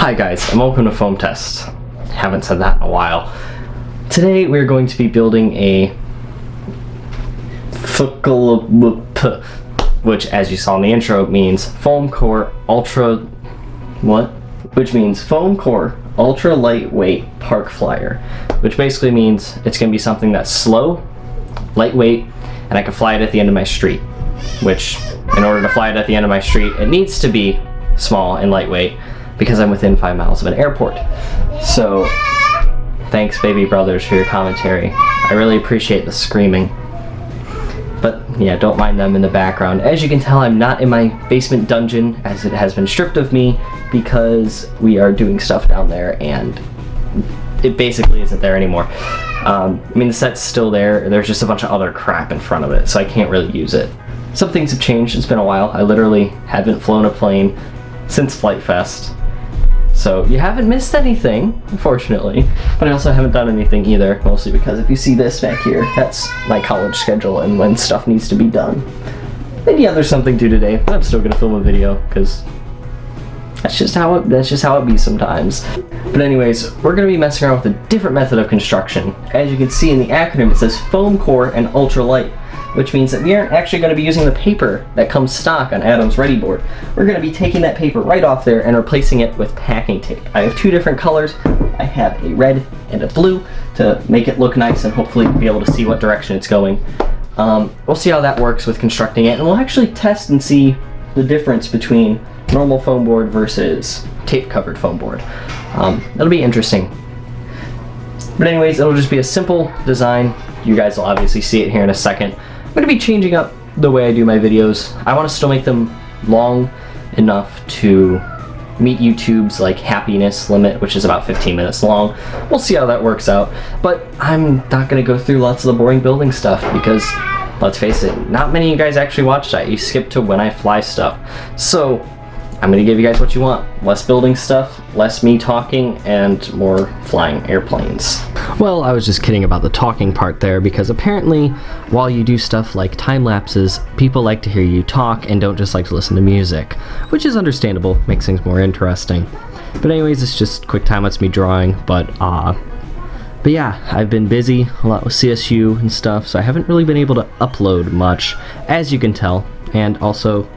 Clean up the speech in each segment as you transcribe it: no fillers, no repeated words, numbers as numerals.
Hi guys, and welcome to Foam Test. Haven't said that in a while. Today we're going to be building a which, as you saw in the intro, means foam core ultra lightweight park flyer, which basically means it's going to be something that's slow, lightweight, and I can fly it at the end of my street. Which, in order to fly it at the end of my street, it needs to be small and lightweight because I'm within 5 miles of an airport. So, thanks Baby Brothers for your commentary. I really appreciate the screaming. But yeah, don't mind them in the background. As you can tell, I'm not in my basement dungeon, as it has been stripped of me because we are doing stuff down there and it basically isn't there anymore. I mean, the set's still there, there's just a bunch of other crap in front of it, so I can't really use it. Some things have changed, it's been a while. I literally haven't flown a plane since Flight Fest. So you haven't missed anything, unfortunately, but I also haven't done anything either, mostly because if you see this back here, that's my college schedule and when stuff needs to be done. And yeah, there's something due today, but I'm still gonna film a video, because that's just how it be sometimes. But anyways, we're gonna be messing around with a different method of construction. As you can see in the acronym, it says foam core and ultralight, which means that we aren't actually going to be using the paper that comes stock on Adam's Ready board. We're going to be taking that paper right off there and replacing it with packing tape. I have two different colors. I have a red and a blue to make it look nice and hopefully be able to see what direction it's going. We'll see how that works with constructing it, and we'll actually test and see the difference between normal foam board versus tape covered foam board. That'll be interesting. But anyways, it'll just be a simple design. You guys will obviously see it here in a second. I'm going to be changing up the way I do my videos. I want to still make them long enough to meet YouTube's like happiness limit, which is about 15 minutes long. We'll see how that works out. But I'm not going to go through lots of the boring building stuff because, let's face it, not many of you guys actually watch that. You skip to when I fly stuff. So I'm going to give you guys what you want. Less building stuff, less me talking, and more flying airplanes. Well, I was just kidding about the talking part there, because apparently while you do stuff like time lapses, people like to hear you talk and don't just like to listen to music, which is understandable, makes things more interesting. But anyways, it's just quick time lets me drawing, but yeah, I've been busy a lot with CSU and stuff, so I haven't really been able to upload much, as you can tell, and also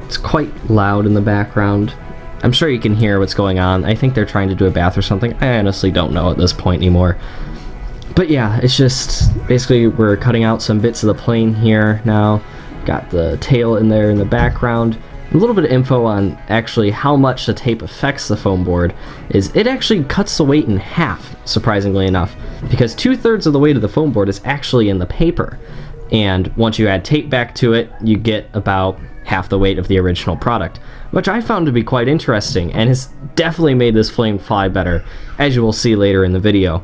it's quite loud in the background. I'm sure you can hear what's going on. I think they're trying to do a bath or something. I honestly don't know at this point anymore. But yeah, it's just basically we're cutting out some bits of the plane here now. Got the tail in there in the background. A little bit of info on actually how much the tape affects the foam board is it actually cuts the weight in half, surprisingly enough, because 2/3 of the weight of the foam board is actually in the paper. And once you add tape back to it, you get about half the weight of the original product, which I found to be quite interesting and has definitely made this plane fly better, as you will see later in the video.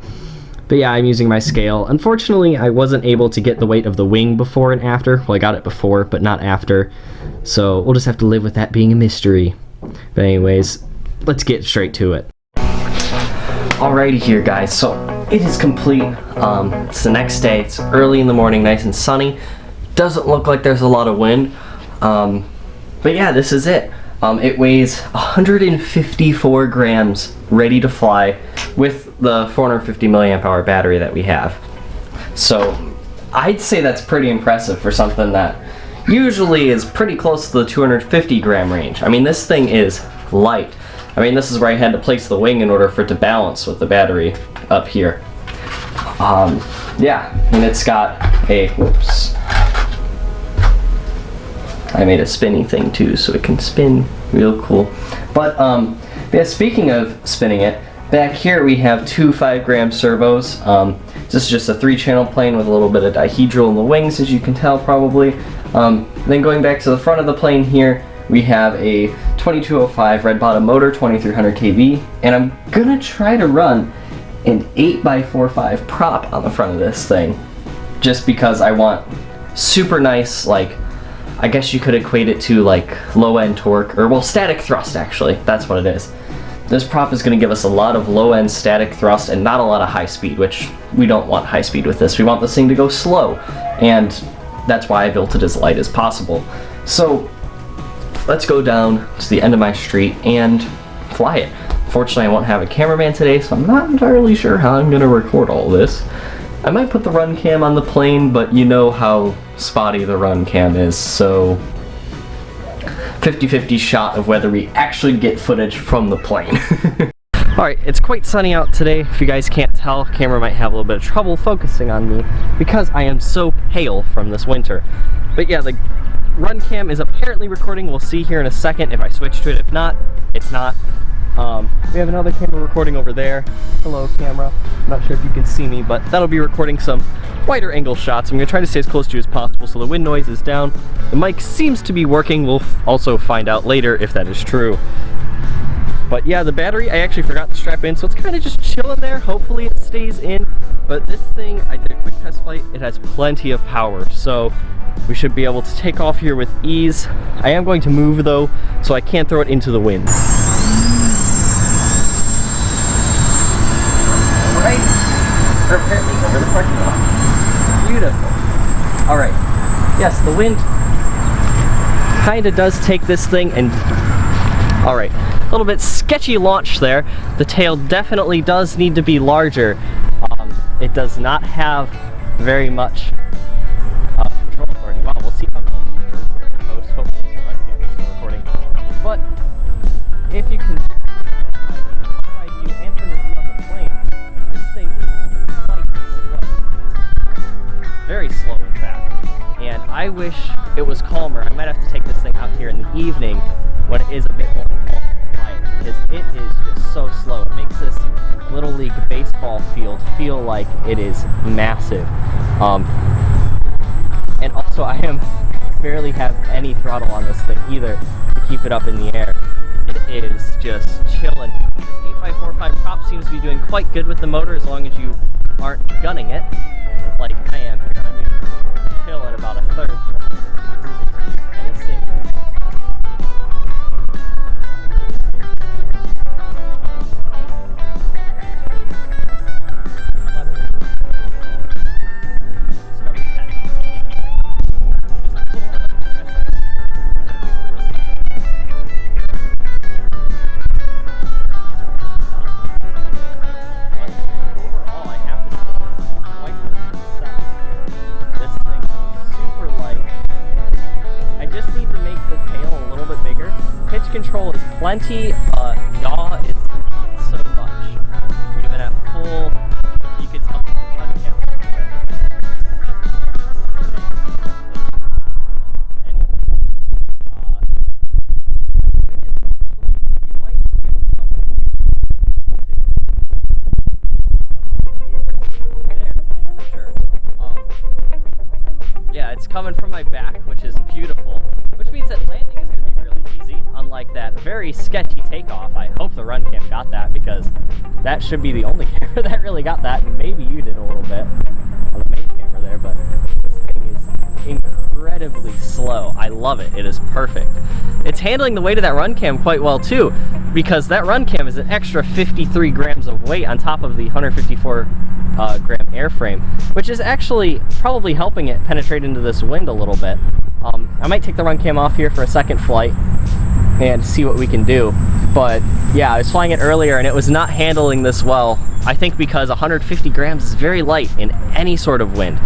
But yeah, I'm using my scale. Unfortunately, I wasn't able to get the weight of the wing before and after. Well, I got it before, but not after. So we'll just have to live with that being a mystery. But anyways, let's get straight to it. Alrighty here, guys. So it is complete. It's the next day. It's early in the morning, nice and sunny. Doesn't look like there's a lot of wind. But yeah, this is it. It weighs 154 grams, ready to fly, with the 450 milliamp hour battery that we have. So I'd say that's pretty impressive for something that usually is pretty close to the 250 gram range. I mean, this thing is light. I mean, this is where I had to place the wing in order for it to balance with the battery up here. Yeah, and it's got a, whoops. I made a spinny thing too, so it can spin real cool. But yeah, speaking of spinning it, back here we have two 5-gram servos. This is just a 3-channel plane with a little bit of dihedral in the wings, as you can tell probably. Then going back to the front of the plane here, we have a 2205 red bottom motor, 2300 kV, and I'm gonna try to run an 8x45 prop on the front of this thing, just because I want super nice, like, I guess you could equate it to like low-end torque, or well, static thrust actually, that's what it is. This prop is going to give us a lot of low-end static thrust and not a lot of high speed, which we don't want high speed with this. We want this thing to go slow, and that's why I built it as light as possible. So let's go down to the end of my street and fly it. Unfortunately, I won't have a cameraman today, so I'm not entirely sure how I'm gonna record all this. I might put the run cam on the plane, but you know how spotty the run cam is, so 50-50 shot of whether we actually get footage from the plane. Alright, it's quite sunny out today. If you guys can't tell, camera might have a little bit of trouble focusing on me because I am so pale from this winter. But yeah, the run cam is apparently recording. We'll see here in a second if I switch to it. If not, it's not. We have another camera recording over there. Hello, camera. I'm not sure if you can see me, but that'll be recording some wider angle shots. I'm going to try to stay as close to you as possible so the wind noise is down. The mic seems to be working. We'll also find out later if that is true. But yeah, the battery, I actually forgot to strap in, so it's kind of just chilling there. Hopefully it stays in. But this thing, I did a quick test flight. It has plenty of power, so we should be able to take off here with ease. I am going to move though, so I can't throw it into the wind. Alright, or apparently over the parking lot. Beautiful. Alright, yes, the wind kind of does take this thing and... Alright, a little bit sketchy launch there. The tail definitely does need to be larger. It does not have very much control authority. Wow, we'll see how it goes here in post. Hopefully the run cam is still recording. But if you can side view and from the view on the plane, this thing is quite slow. Very slow, in fact. And I wish it was calmer. I might have to take this thing out here in the evening when it is a bit more quiet, because it is just so slow. It makes this Little League baseball field feel like it is massive. And also I barely have any throttle on this thing either to keep it up in the air. It is just chilling. This 8x45 prop seems to be doing quite good with the motor as long as you aren't gunning it like I am here. I mean, chill at about a third cruising speed, and this thing control is plenty, yaw is not so much. Even at full, you can tell the run cam. Wind is actually, you might be able to tell there today for sure. Yeah, it's coming from my back, which is beautiful, which means that landing is going to be really easy, unlike that very sketchy takeoff. I hope the run cam got that, because that should be the only camera that really got that, and maybe you did a little bit on the main camera there, but this thing is incredibly slow. I love it. It is perfect. It's handling the weight of that run cam quite well too, because that run cam is an extra 53 grams of weight on top of the 154 gram airframe, which is actually probably helping it penetrate into this wind a little bit. I might take the run cam off here for a second flight and see what we can do. But yeah, I was flying it earlier and it was not handling this well. I think because 150 grams is very light in any sort of wind.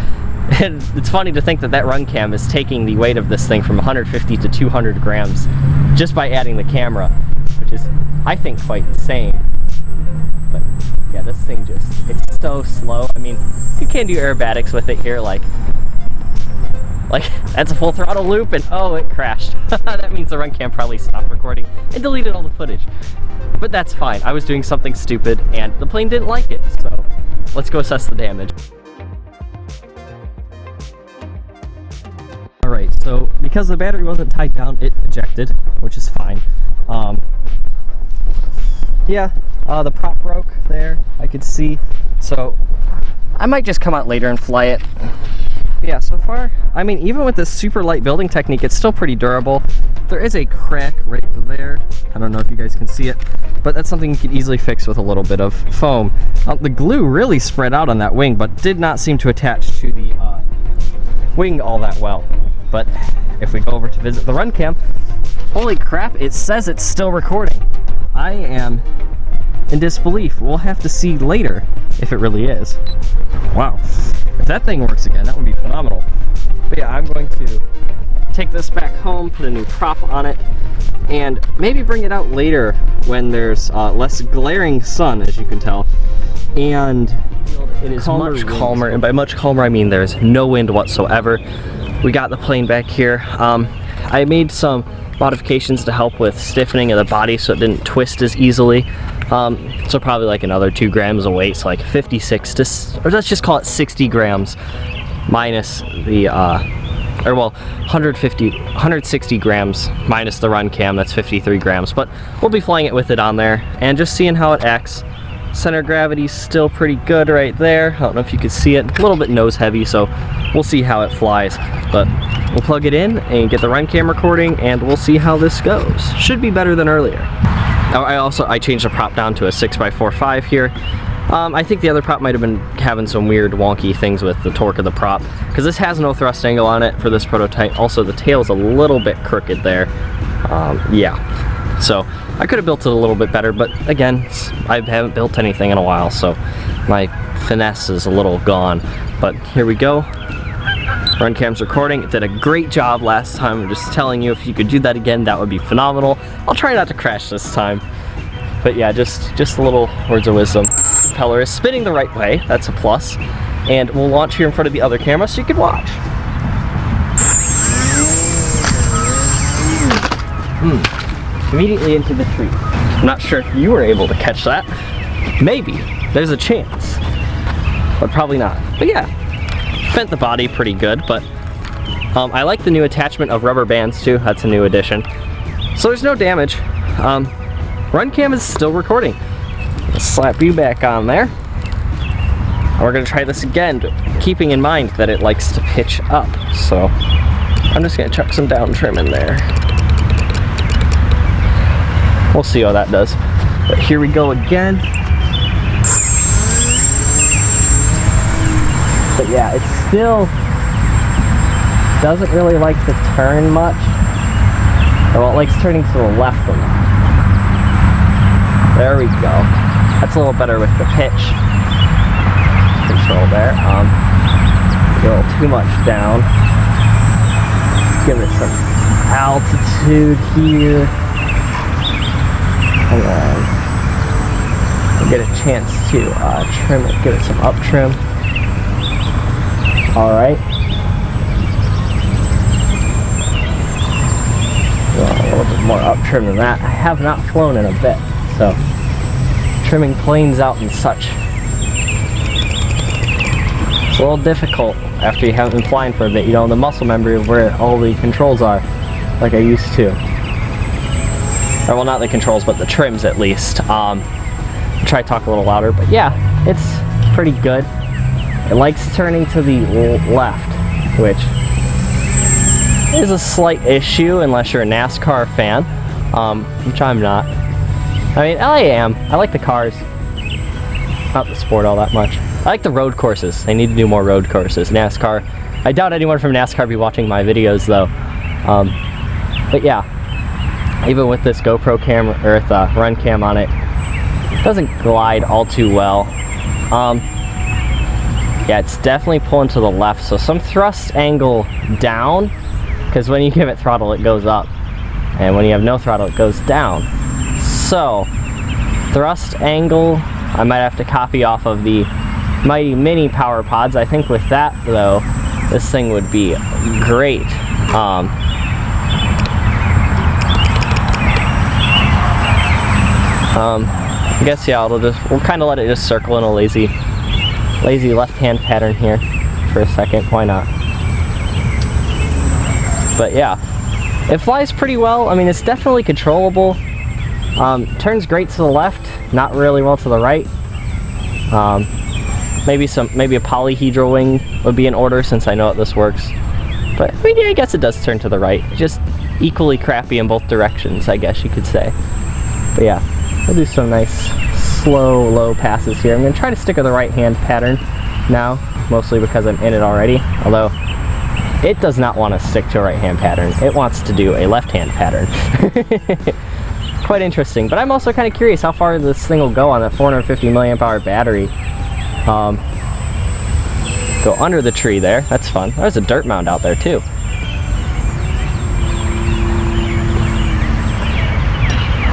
And it's funny to think that that run cam is taking the weight of this thing from 150 to 200 grams just by adding the camera, which is, I think, quite insane. But yeah, this thing it's so slow. I mean, you can do aerobatics with it here, like that's a full throttle loop, and oh, it crashed. That means the run cam probably stopped recording and deleted all the footage. But that's fine. I was doing something stupid and the plane didn't like it, so let's go assess the damage. Alright, so because the battery wasn't tied down, it ejected, which is fine. Yeah, the prop broke there, I could see, so I might just come out later and fly it. Yeah, so far, I mean, even with this super light building technique, it's still pretty durable. There is a crack right there. I don't know if you guys can see it, but that's something you could easily fix with a little bit of foam. The glue really spread out on that wing, but did not seem to attach to the wing all that well. But if we go over to visit the run cam, holy crap, it says it's still recording. I am in disbelief. We'll have to see later if it really is. Wow. If that thing works again, that would be phenomenal. But yeah, I'm going to take this back home, put a new prop on it, and maybe bring it out later when there's less glaring sun, as you can tell. And it is much calmer, and by much calmer I mean there's no wind whatsoever. We got the plane back here. I made some modifications to help with stiffening of the body so it didn't twist as easily. So probably like another 2 grams of weight, so like 56 to, or let's just call it 60 grams minus the, or well, 160 grams minus the run cam, that's 53 grams. But we'll be flying it with it on there and just seeing how it acts. Center gravity's still pretty good right there. I don't know if you can see it, a little bit nose heavy, so we'll see how it flies. But we'll plug it in and get the run cam recording, and we'll see how this goes. Should be better than earlier. I changed the prop down to a 6x45 here. I think the other prop might have been having some weird wonky things with the torque of the prop, because this has no thrust angle on it for this prototype. Also, the tail's a little bit crooked there. Yeah, so I could have built it a little bit better, but again, I haven't built anything in a while, so my finesse is a little gone. But here we go. Run cam's recording. It did a great job last time. I'm just telling you, if you could do that again, that would be phenomenal. I'll try not to crash this time. But yeah, just a little words of wisdom. The propeller is spinning the right way. That's a plus. And we'll launch here in front of the other camera so you can watch. Immediately into the tree. I'm not sure if you were able to catch that. Maybe. There's a chance. But probably not. But yeah. Bent the body pretty good, but I like the new attachment of rubber bands too. That's a new addition. So there's no damage. Run cam is still recording. Let's slap you back on there. And we're gonna try this again, keeping in mind that it likes to pitch up. So I'm just gonna chuck some down trim in there. We'll see how that does. But here we go again. But yeah, it still doesn't really like to turn much. Well, it likes turning to the left a lot. There we go. That's a little better with the pitch control there. A little too much down. Give it some altitude here. And then we'll get a chance to trim it, give it some up trim. Alright. Well, a little bit more up trim than that. I have not flown in a bit, so trimming planes out and such. It's a little difficult after you haven't been flying for a bit. You know, the muscle memory of where all the controls are, like I used to. Or well, not the controls, but the trims at least. I'll try to talk a little louder, but yeah, it's pretty good. It likes turning to the left, which is a slight issue unless you're a NASCAR fan, which I'm not. I mean, I am. I like the cars, not the sport all that much. I like the road courses. They need to do more road courses. NASCAR. I doubt anyone from NASCAR be watching my videos though. But yeah, even with this GoPro camera or the run cam on it, it doesn't glide all too well. Yeah, it's definitely pulling to the left, so some thrust angle down, because when you give it throttle it goes up, and when you have no throttle it goes down. So thrust angle I might have to copy off of the Mighty Mini Power Pods. I think with that though, this thing would be great. I guess yeah, we'll kind of let it just circle in a lazy left-hand pattern here for a second. Why not? But yeah, it flies pretty well. I mean, it's definitely controllable. Turns great to the left, not really well to the right. Maybe a polyhedral wing would be in order, since I know how this works. But I mean, yeah, I guess it does turn to the right. Just equally crappy in both directions, I guess you could say. But yeah, we'll do some nice slow, low passes here. I'm going to try to stick with the right-hand pattern now, mostly because I'm in it already. Although, it does not want to stick to a right-hand pattern. It wants to do a left-hand pattern. quite interesting. But I'm also kind of curious how far this thing will go on that 450 milliamp hour battery. Go under the tree there. That's fun. There's a dirt mound out there too.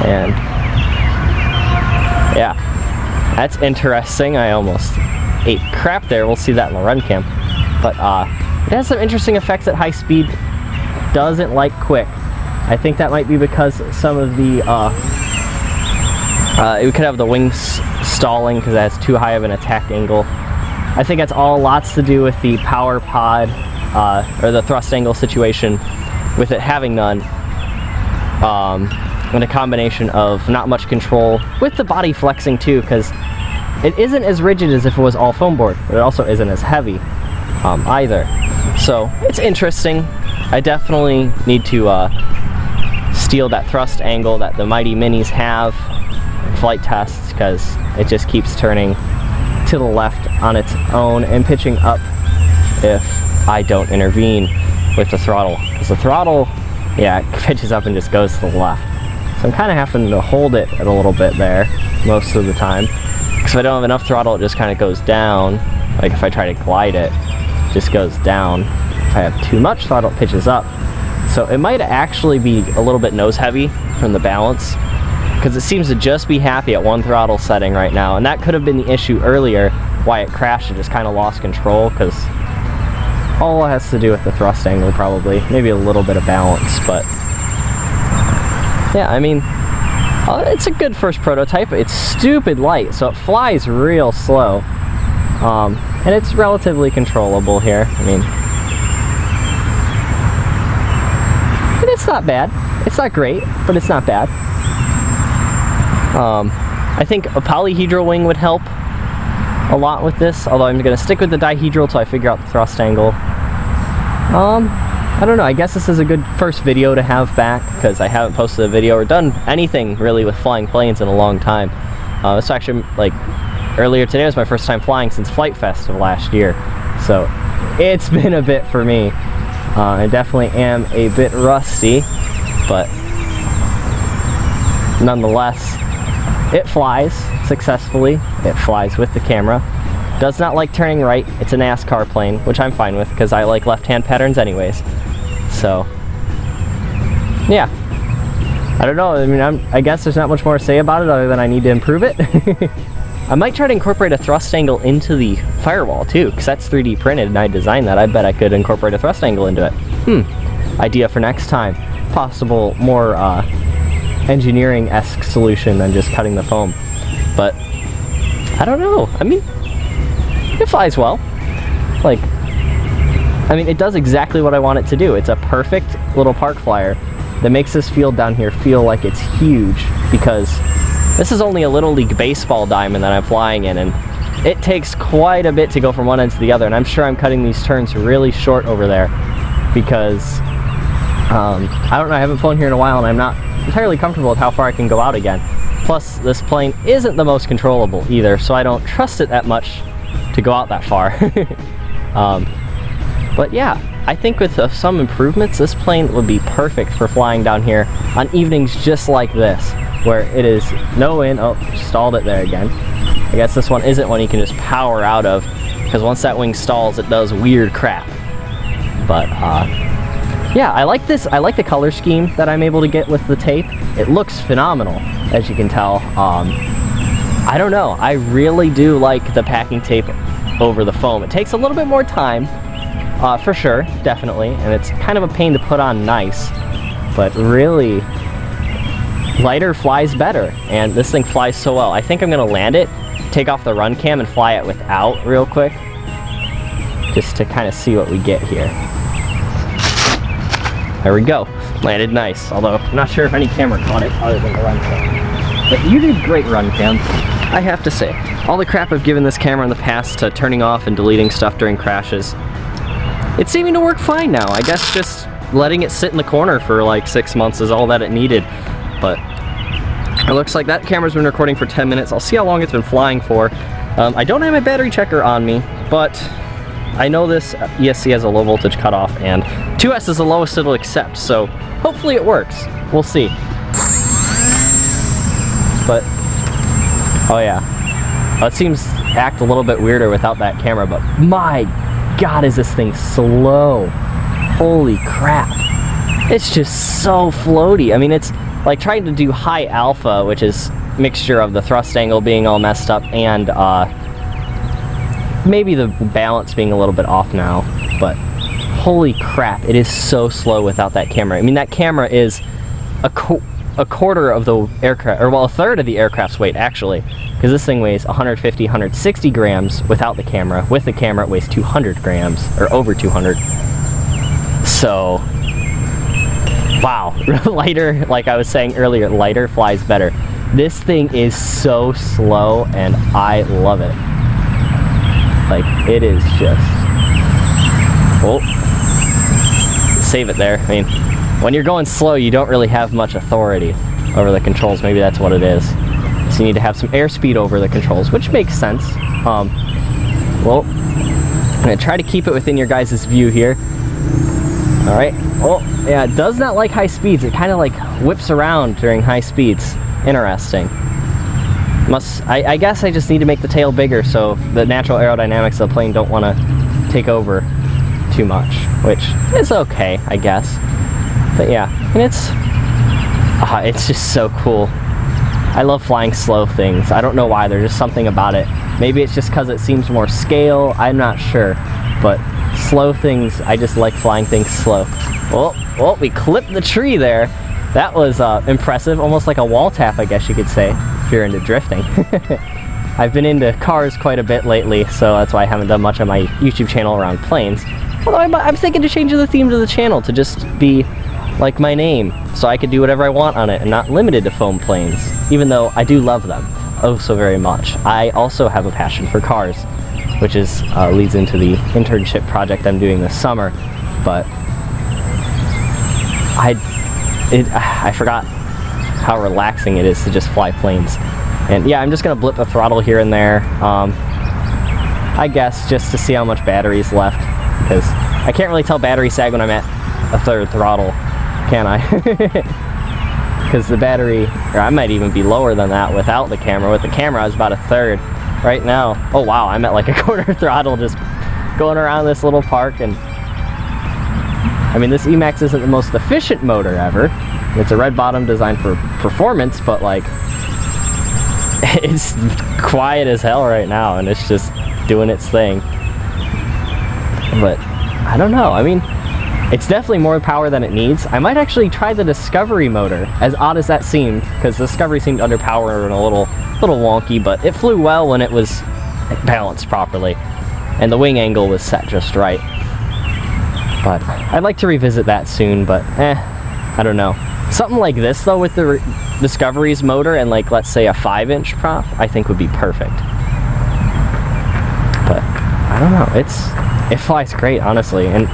And yeah, that's interesting. I almost ate crap there. We'll see that in the run cam. But it has some interesting effects at high speed. Doesn't like quick. I think that might be because some of the it could have the wings stalling because it has too high of an attack angle. I think that's all lots to do with the power pod or the thrust angle situation with it having none. And a combination of not much control with the body flexing too, because it isn't as rigid as if it was all foam board, but it also isn't as heavy either. So it's interesting. I definitely need to steal that thrust angle that the Mighty Minis have in flight tests, because it just keeps turning to the left on its own and pitching up if I don't intervene with the throttle. Because the throttle, yeah, it pitches up and just goes to the left. So I'm kind of having to hold it a little bit there most of the time. Because if I don't have enough throttle, it just kind of goes down. Like if I try to glide it, it just goes down. If I have too much throttle, it pitches up. So it might actually be a little bit nose heavy from the balance, because it seems to just be happy at one throttle setting right now. And that could have been the issue earlier, why it crashed and just kind of lost control, because all it has to do with the thrust angle probably. Maybe a little bit of balance, but yeah, I mean, it's a good first prototype. It's stupid light, so it flies real slow. And it's relatively controllable here. I mean, and it's not bad. It's not great, but it's not bad. I think a polyhedral wing would help a lot with this, although I'm going to stick with the dihedral until I figure out the thrust angle. I don't know, I guess this is a good first video to have back, because I haven't posted a video or done anything really with flying planes in a long time. This actually, like, earlier today was my first time flying since Flight Fest of last year, so it's been a bit for me. I definitely am a bit rusty, but nonetheless, it flies successfully. It flies with the camera. Does not like turning right. It's a NASCAR plane, which I'm fine with because I like left-hand patterns anyways. So, yeah. I don't know. I mean, I guess there's not much more to say about it other than I need to improve it. I might try to incorporate a thrust angle into the firewall too, because that's 3D printed and I designed that. I bet I could incorporate a thrust angle into it. Idea for next time. Possible more engineering-esque solution than just cutting the foam. But I don't know. I mean, it flies well. Like, I mean, it does exactly what I want it to do. It's a perfect little park flyer that makes this field down here feel like it's huge, because this is only a Little League baseball diamond that I'm flying in, and it takes quite a bit to go from one end to the other, and I'm sure I'm cutting these turns really short over there because I don't know, I haven't flown here in a while and I'm not entirely comfortable with how far I can go out again. Plus, this plane isn't the most controllable either, so I don't trust it that much to go out that far. But yeah, I think with some improvements, this plane would be perfect for flying down here on evenings just like this, where it is no wind. Oh, stalled it there again. I guess this one isn't one you can just power out of, because once that wing stalls, it does weird crap. But yeah, I like this. I like the color scheme that I'm able to get with the tape. It looks phenomenal, as you can tell. I don't know, I really do like the packing tape over the foam. It takes a little bit more time, for sure, definitely, and it's kind of a pain to put on nice, but really, lighter flies better, and this thing flies so well. I think I'm gonna land it, take off the run cam, and fly it without real quick, just to kind of see what we get here. There we go, landed nice, although I'm not sure if any camera caught it other than the run cam. But you did great, run cam, I have to say. All the crap I've given this camera in the past to turning off and deleting stuff during crashes, it's seeming to work fine now. I guess just letting it sit in the corner for like 6 months is all that it needed. But it looks like that camera's been recording for 10 minutes. I'll see how long it's been flying for. I don't have my battery checker on me, but I know this ESC has a low voltage cutoff, and 2S is the lowest it'll accept, so hopefully it works. We'll see. but oh yeah, it seems to act a little bit weirder without that camera, but my God, is this thing slow. Holy crap. It's just so floaty. I mean, it's like trying to do high alpha, which is mixture of the thrust angle being all messed up and maybe the balance being a little bit off now, but holy crap, it is so slow without that camera. I mean, that camera is a quarter of the aircraft, or well, a third of the aircraft's weight actually, because this thing weighs 150, 160 grams without the camera. With the camera, it weighs 200 grams, or over 200. So, wow, lighter, like I was saying earlier, lighter flies better. This thing is so slow, and I love it. Like, it is just, oh, save it there. I mean, when you're going slow, you don't really have much authority over the controls. Maybe that's what it is. So you need to have some airspeed over the controls, which makes sense. Well, I'm gonna try to keep it within your guys' view here. All right. Oh, yeah, it does not like high speeds. It kind of like whips around during high speeds. Interesting. I guess I just need to make the tail bigger so the natural aerodynamics of the plane don't want to take over too much, which is okay, I guess. But yeah, and it's just so cool. I love flying slow things. I don't know why, there's just something about it. Maybe it's just because it seems more scale, I'm not sure. But slow things, I just like flying things slow. Oh, we clipped the tree there. That was impressive, almost like a wall tap, I guess you could say, if you're into drifting. I've been into cars quite a bit lately, so that's why I haven't done much on my YouTube channel around planes. Although I'm thinking to change the theme to the channel to just be like my name, so I could do whatever I want on it and not limited to foam planes, even though I do love them oh so very much. I also have a passion for cars, which is leads into the internship project I'm doing this summer, but I forgot how relaxing it is to just fly planes. And yeah, I'm just gonna blip the throttle here and there, I guess just to see how much battery is left, because I can't really tell battery sag when I'm at a third throttle, can I? Because the battery, or I might even be lower than that without the camera. With the camera I was about a third. Right now, oh wow, I'm at like a quarter throttle just going around this little park. And I mean, this Emax isn't the most efficient motor ever. It's a red bottom designed for performance, but like, it's quiet as hell right now and it's just doing its thing. But I don't know, I mean, it's definitely more power than it needs. I might actually try the Discovery motor, as odd as that seemed, because the Discovery seemed underpowered and a little wonky, but it flew well when it was balanced properly, and the wing angle was set just right. But I'd like to revisit that soon, but I don't know. Something like this though with the Discovery's motor and like, let's say a 5-inch prop, I think would be perfect. But I don't know, it flies great, honestly, and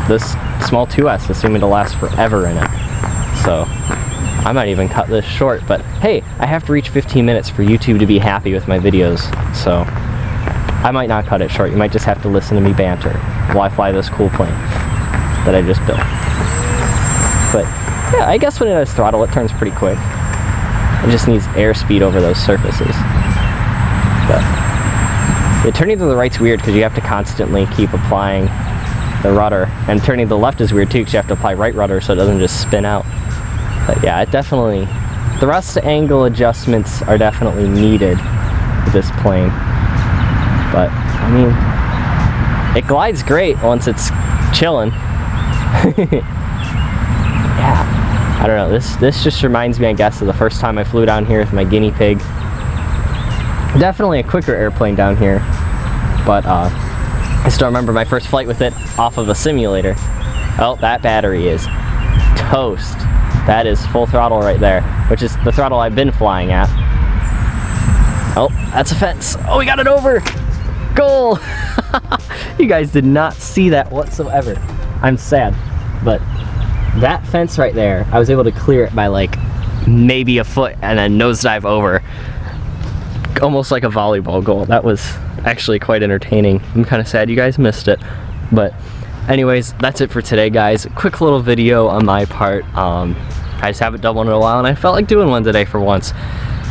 this small 2S is seeming to last forever in it. So I might even cut this short, but hey, I have to reach 15 minutes for YouTube to be happy with my videos, so I might not cut it short. You might just have to listen to me banter while I fly this cool plane that I just built. But yeah, I guess when it has throttle, it turns pretty quick. It just needs airspeed over those surfaces. But yeah, turning to the right's weird because you have to constantly keep applying the rudder, and turning to the left is weird too because you have to apply right rudder so it doesn't just spin out. But yeah, it definitely, thrust angle adjustments are definitely needed with this plane. But I mean, it glides great once it's chilling. Yeah, I don't know, this just reminds me, I guess, of the first time I flew down here with my guinea pig. Definitely a quicker airplane down here, but I still remember my first flight with it off of a simulator. Oh, that battery is toast. That is full throttle right there, which is the throttle I've been flying at. Oh, that's a fence. Oh, we got it over. Goal. You guys did not see that whatsoever. I'm sad, but that fence right there, I was able to clear it by like maybe a foot and then nosedive over. Almost like a volleyball goal. That was actually quite entertaining. I'm kind of sad you guys missed it, but anyways, that's it for today, guys. Quick little video on my part. I just haven't done one in a while and I felt like doing one today for once.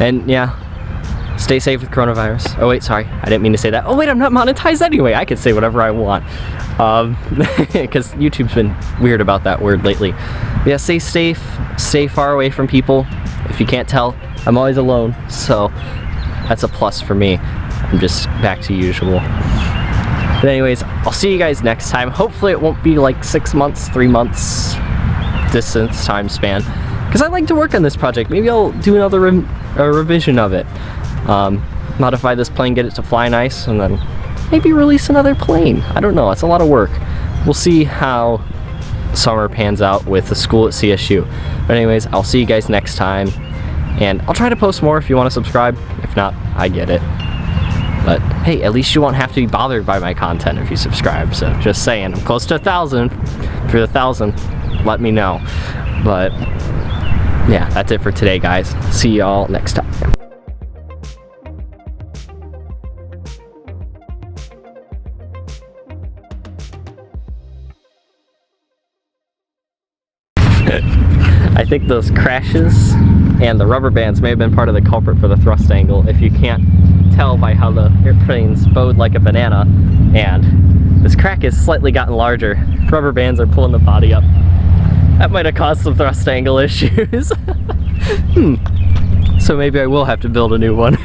And yeah, stay safe with coronavirus. Oh wait, sorry, I didn't mean to say that. Oh wait, I'm not monetized anyway. I can say whatever I want. Because YouTube's been weird about that word lately. Yeah, stay safe, stay far away from people. If you can't tell, I'm always alone, so that's a plus for me. I'm just back to usual. But anyways, I'll see you guys next time. Hopefully it won't be like 6 months, 3 months distance time span. Because I like to work on this project. Maybe I'll do another revision of it. Modify this plane, get it to fly nice, and then maybe release another plane. I don't know, it's a lot of work. We'll see how summer pans out with the school at CSU. But anyways, I'll see you guys next time. And I'll try to post more if you want to subscribe. If not, I get it. But hey, at least you won't have to be bothered by my content if you subscribe. So just saying, I'm close to 1,000. If you're 1,000, let me know. But yeah, that's it for today, guys. See y'all next time. I think those crashes and the rubber bands may have been part of the culprit for the thrust angle, if you can't tell by how the airplane's bowed like a banana, and this crack has slightly gotten larger. Rubber bands are pulling the body up. That might have caused some thrust angle issues. So maybe I will have to build a new one.